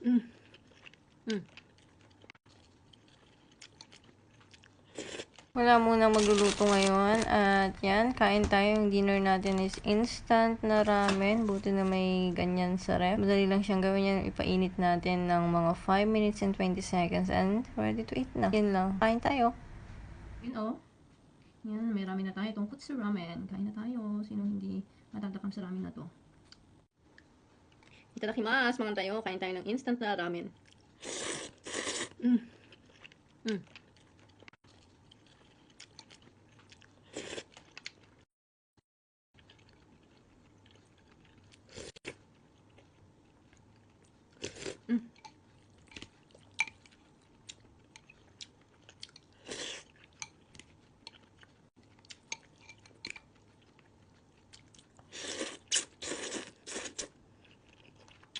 Mm. Mm. Wala muna magluluto ngayon at yan, kain tayo. Yung dinner natin is instant na ramen. Buti na may ganyan sa ref. Madali lang siyang gawin yan. Ipainit natin ng mga 5 minutes and 20 seconds and ready to eat na. Yan lang. Kain tayo. Yun oh. Yan, may ramen na tayo. Tonkotsu ramen. Kain na tayo. Sino hindi matatakam sa ramen na to? Itadakimasu mga tayo. Kain tayo ng instant na ramen. Mm. Mm.